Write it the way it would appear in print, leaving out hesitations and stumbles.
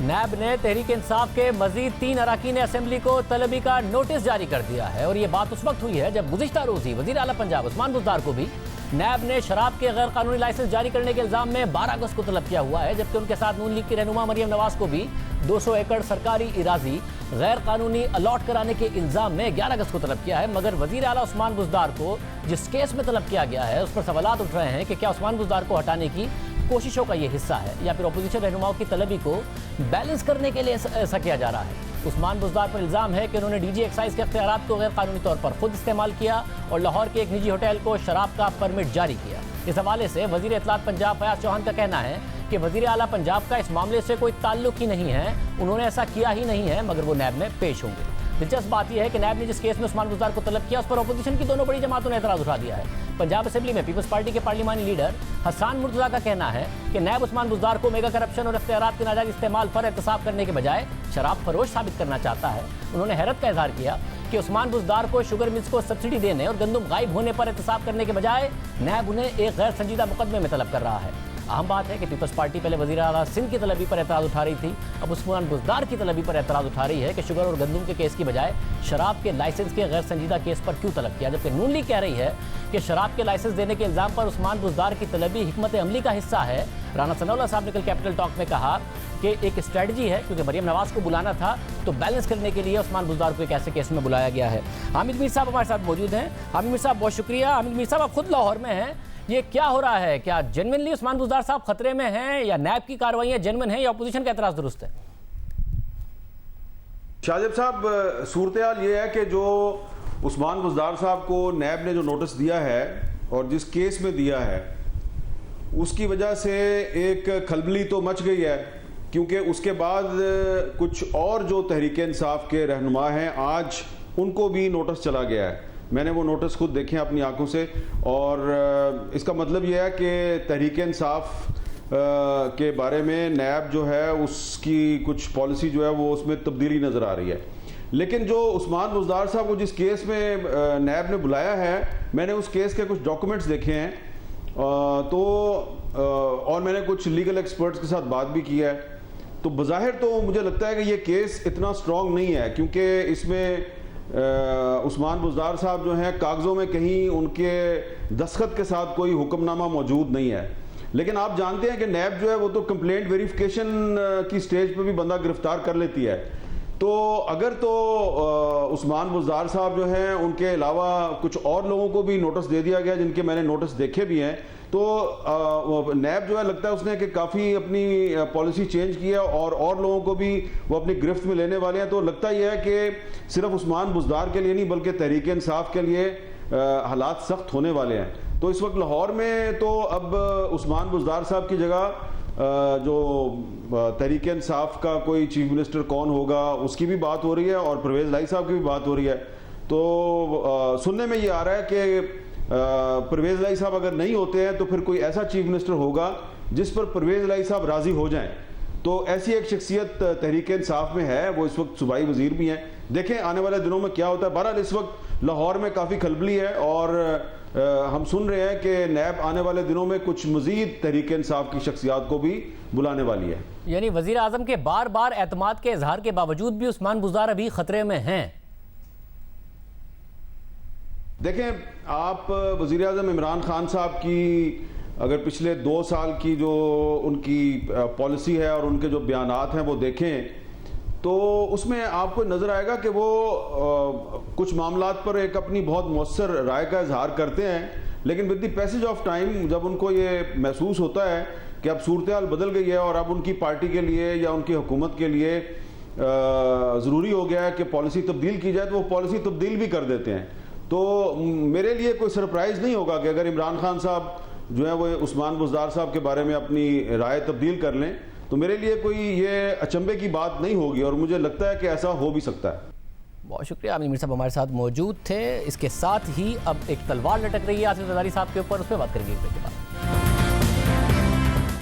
NAB نے تحریک انصاف کے مزید 3 اراکین اسمبلی کو طلبی کا نوٹس جاری کر دیا ہے، اور یہ بات اس وقت ہوئی ہے جب گزشتہ روز ہی وزیر اعلیٰ پنجاب عثمان بزدار کو بھی نیب نے شراب کے غیر قانونی لائسنس جاری کرنے کے الزام میں 12 اگست کو طلب کیا ہوا ہے، جبکہ ان کے ساتھ نون لیگ کی رہنما مریم نواز کو بھی 200 ایکڑ سرکاری اراضی غیر قانونی الاٹ کرانے کے الزام میں 11 اگست کو طلب کیا ہے۔ مگر وزیر اعلیٰ عثمان بزدار کو جس کیس میں طلب کیا گیا ہے اس پر سوالات اٹھ رہے ہیں کہ کیا عثمان بزدار کو ہٹانے کی کوششوں کا یہ حصہ ہے یا پھر اپوزیشن رہنماؤں کی طلبی کو بیلنس کرنے کے لیے ایسا کیا جا رہا ہے۔ عثمان بزدار پر الزام ہے کہ انہوں نے ڈی جی ایکسائز کے اختیارات کو غیر قانونی طور پر خود استعمال کیا اور لاہور کے ایک نجی ہوٹل کو شراب کا پرمٹ جاری کیا۔ اس حوالے سے وزیر اطلاعات پنجاب فیاض چوہان کا کہنا ہے کہ وزیر اعلیٰ پنجاب کا اس معاملے سے کوئی تعلق ہی نہیں ہے، انہوں نے ایسا کیا ہی نہیں ہے، مگر وہ نیب میں پیش ہوں گے۔ دلچسپ بات یہ ہے کہ نیب نے جس کیس میں عثمان بزدار کو طلب کیا اس پر اپوزیشن کی دونوں بڑی جماعتوں نے اعتراض اٹھا دیا ہے۔ پنجاب اسمبلی میں پیپلز پارٹی کے پارلیمانی لیڈر حسان مرتضیٰ کا کہنا ہے کہ نیب عثمان بزدار کو میگا کرپشن اور اختیارات کے ناجائز استعمال پر احتساب کرنے کے بجائے شراب فروش ثابت کرنا چاہتا ہے۔ انہوں نے حیرت کا اظہار کیا کہ عثمان بزدار کو شوگر ملز کو سبسڈی دینے اور گندم غائب ہونے پر احتساب کرنے کے بجائے نیب انہیں ایک غیر سنجیدہ مقدمے میں طلب کر رہا ہے۔ اہم بات ہے کہ پیپلز پارٹی پہلے وزیر اعلیٰ سندھ کی طلبی پر اعتراض اٹھا رہی تھی، اب عثمان بزدار کی طلبی پر اعتراض اٹھا رہی ہے کہ شوگر اور گندم کے کیس کی بجائے شراب کے لائسنس کے غیر سنجیدہ کیس پر کیوں طلب کیا، جبکہ نون لیگ کہہ رہی ہے کہ شراب کے لائسنس دینے کے الزام پر عثمان بزدار کی طلبی حکمت عملی کا حصہ ہے۔ رانا ثناء اللہ صاحب نے کل کیپٹل ٹاک میں کہا کہ ایک اسٹریٹجی ہے، کیونکہ مریم نواز کو بلانا تھا تو بیلنس کرنے کے لیے عثمان بزدار کو ایک ایسے کیس میں بلایا گیا ہے۔ حامد میر صاحب ہمارے ساتھ موجود ہیں۔ حامد میر صاحب بہت شکریہ۔ حامد میر صاحب آپ خود لاہور میں ہیں، یہ کیا ہو رہا ہے؟ کیا جینوئنلی عثمان بزدار صاحب خطرے میں ہیں یا نیب کی کارروائیاں جینوئن ہیں یا اپوزیشن کا اعتراض درست ہے؟ شاہجب صاحب، صورتحال یہ ہے کہ جو عثمان بزدار صاحب کو نیب نے جو نوٹس دیا ہے اور جس کیس میں دیا ہے اس کی وجہ سے ایک کھلبلی تو مچ گئی ہے، کیونکہ اس کے بعد کچھ اور جو تحریک انصاف کے رہنما ہیں آج ان کو بھی نوٹس چلا گیا ہے۔ میں نے وہ نوٹس خود دیکھے ہیں اپنی آنکھوں سے، اور اس کا مطلب یہ ہے کہ تحریک انصاف کے بارے میں نیب جو ہے اس کی کچھ پالیسی جو ہے وہ اس میں تبدیلی نظر آ رہی ہے۔ لیکن جو عثمان بزدار صاحب کو جس کیس میں نیب نے بلایا ہے، میں نے اس کیس کے کچھ ڈاکومنٹس دیکھے ہیں اور میں نے کچھ لیگل ایکسپرٹس کے ساتھ بات بھی کی ہے، تو بظاہر تو مجھے لگتا ہے کہ یہ کیس اتنا سٹرونگ نہیں ہے، کیونکہ اس میں عثمان بزدار صاحب جو ہیں کاغذوں میں کہیں ان کے دستخط کے ساتھ کوئی حکم نامہ موجود نہیں ہے۔ لیکن آپ جانتے ہیں کہ نیب جو ہے وہ تو کمپلینٹ ویریفیکیشن کی سٹیج پہ بھی بندہ گرفتار کر لیتی ہے، تو اگر تو عثمان بزدار صاحب جو ہیں ان کے علاوہ کچھ اور لوگوں کو بھی نوٹس دے دیا گیا جن کے میں نے نوٹس دیکھے بھی ہیں، تو نیب جو ہے لگتا ہے اس نے کہ کافی اپنی پالیسی چینج کی ہے اور لوگوں کو بھی وہ اپنی گرفت میں لینے والے ہیں۔ تو لگتا یہ ہے کہ صرف عثمان بزدار کے لیے نہیں بلکہ تحریک انصاف کے لیے حالات سخت ہونے والے ہیں۔ تو اس وقت لاہور میں تو اب عثمان بزدار صاحب کی جگہ جو تحریک انصاف کا کوئی چیف منسٹر کون ہوگا اس کی بھی بات ہو رہی ہے، اور پرویز لائی صاحب کی بھی بات ہو رہی ہے۔ تو سننے میں یہ آ رہا ہے کہ پرویز لائی صاحب اگر نہیں ہوتے ہیں تو پھر کوئی ایسا چیف منسٹر ہوگا جس پر پرویز لائی صاحب راضی ہو جائیں۔ تو ایسی ایک شخصیت تحریک انصاف میں ہے، وہ اس وقت صوبائی وزیر بھی ہیں۔ دیکھیں آنے والے دنوں میں کیا ہوتا ہے۔ بہرحال اس وقت لاہور میں کافی کھلبلی ہے، اور ہم سن رہے ہیں کہ نیب آنے والے دنوں میں کچھ مزید تحریک انصاف کی شخصیات کو بھی بلانے والی ہے۔ یعنی وزیر اعظم کے بار بار اعتماد کے اظہار کے باوجود بھی عثمان بزدار ابھی خطرے میں ہیں۔ دیکھیں آپ وزیر اعظم عمران خان صاحب کی اگر پچھلے 2 سال کی جو ان کی پالیسی ہے اور ان کے جو بیانات ہیں وہ دیکھیں تو اس میں آپ کو نظر آئے گا کہ وہ کچھ معاملات پر ایک اپنی بہت مؤثر رائے کا اظہار کرتے ہیں، لیکن with the passage of time جب ان کو یہ محسوس ہوتا ہے کہ اب صورتحال بدل گئی ہے اور اب ان کی پارٹی کے لیے یا ان کی حکومت کے لیے ضروری ہو گیا ہے کہ پالیسی تبدیل کی جائے، تو وہ پالیسی تبدیل بھی کر دیتے ہیں۔ تو میرے لیے کوئی سرپرائز نہیں ہوگا کہ اگر عمران خان صاحب جو ہے وہ عثمان بزدار صاحب کے بارے میں اپنی رائے تبدیل کر لیں، تو میرے لیے کوئی یہ اچنبے کی بات نہیں ہوگی، اور مجھے لگتا ہے کہ ایسا ہو بھی سکتا ہے۔ بہت شکریہ، حامد میر صاحب ہمارے ساتھ موجود تھے۔ اس کے ساتھ ہی اب ایک تلوار لٹک رہی ہے آصف زرداری صاحب کے اوپر، اس پہ بات کریں گے ایک بریک کے بعد۔